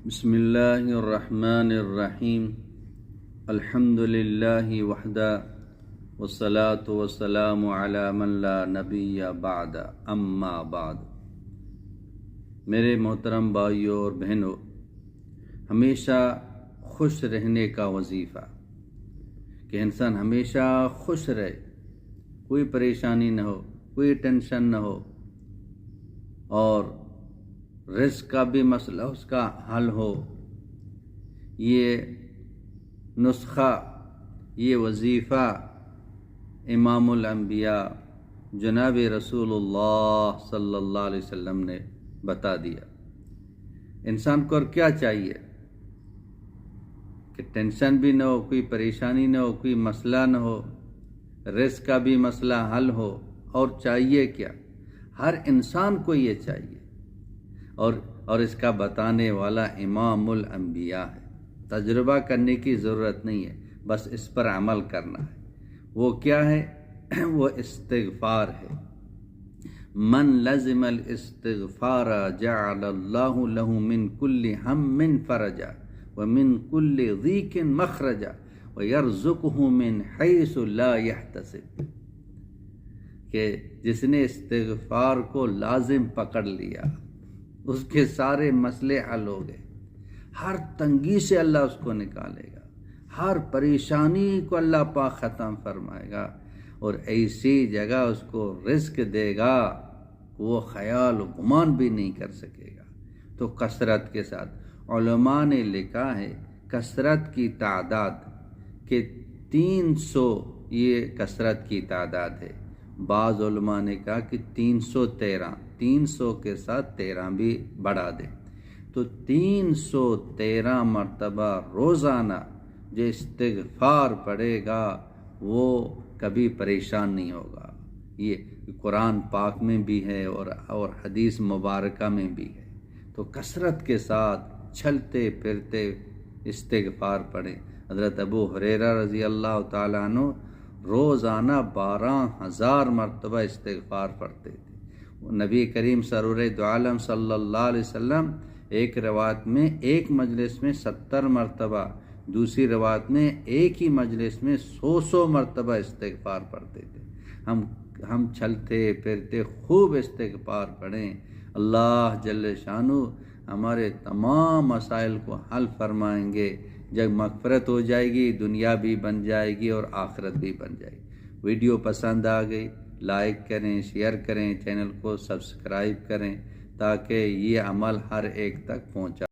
بسم اللہ الرحمن الرحیم الحمد للہ وحدہ والصلاة والسلام علی من لا نبی بعد اما بعد۔ میرے محترم بھائیوں اور بہنوں، ہمیشہ خوش رہنے کا وظیفہ کہ انسان ہمیشہ خوش رہے، کوئی پریشانی نہ ہو، کوئی ٹینشن نہ ہو، اور رزق کا بھی مسئلہ اس کا حل ہو۔ یہ نسخہ، یہ وظیفہ امام الانبیاء جناب رسول اللہ صلی اللہ علیہ وسلم نے بتا دیا۔ انسان کو اور کیا چاہیے کہ ٹینشن بھی نہ ہو، کوئی پریشانی نہ ہو، کوئی مسئلہ نہ ہو، رزق کا بھی مسئلہ حل ہو۔ اور چاہیے کیا؟ ہر انسان کو یہ چاہیے، اور اس کا بتانے والا امام الانبیاء ہے۔ تجربہ کرنے کی ضرورت نہیں ہے، بس اس پر عمل کرنا ہے۔ وہ کیا ہے؟ وہ استغفار ہے۔ من لزم الاستغفار جعل اللہ له من كل هم فرجا ومن كل ضيق مخرجا ويرزقه من حيث لا يحتسب، کہ جس نے استغفار کو لازم پکڑ لیا، اس کے سارے مسئلے حل ہو گئے۔ ہر تنگی سے اللہ اس کو نکالے گا، ہر پریشانی کو اللہ پاک ختم فرمائے گا، اور ایسی جگہ اس کو رزق دے گا وہ خیال و گمان بھی نہیں کر سکے گا۔ تو کثرت کے ساتھ، علماء نے لکھا ہے کثرت کی تعداد کہ 300 یہ کثرت کی تعداد ہے۔ بعض علماء نے کہا کہ 313، 300 کے ساتھ 13 بھی بڑھا دیں، تو 313 مرتبہ روزانہ جو استغفار پڑھے گا وہ کبھی پریشان نہیں ہوگا۔ یہ قرآن پاک میں بھی ہے اور حدیث مبارکہ میں بھی ہے۔ تو کثرت کے ساتھ چلتے پھرتے استغفار پڑھیں۔ حضرت ابو ہریرہ رضی اللہ تعالیٰ عنہ روزانہ 12,000 مرتبہ استغفار پڑھتے تھے۔ نبی کریم سرور دو عالم صلی اللہ علیہ وسلم ایک روایت میں ایک مجلس میں 70 مرتبہ، دوسری روایت میں ایک ہی مجلس میں 100 مرتبہ استغفار پڑھتے تھے۔ ہم چلتے پھرتے خوب استغفار پڑھیں۔ اللہ جل شانہ ہمارے تمام مسائل کو حل فرمائیں گے۔ جب مغفرت ہو جائے گی، دنیا بھی بن جائے گی اور آخرت بھی بن جائے گی۔ ویڈیو پسند آ گئی، لائک کریں، شیئر کریں، چینل کو سبسکرائب کریں تاکہ یہ عمل ہر ایک تک پہنچا۔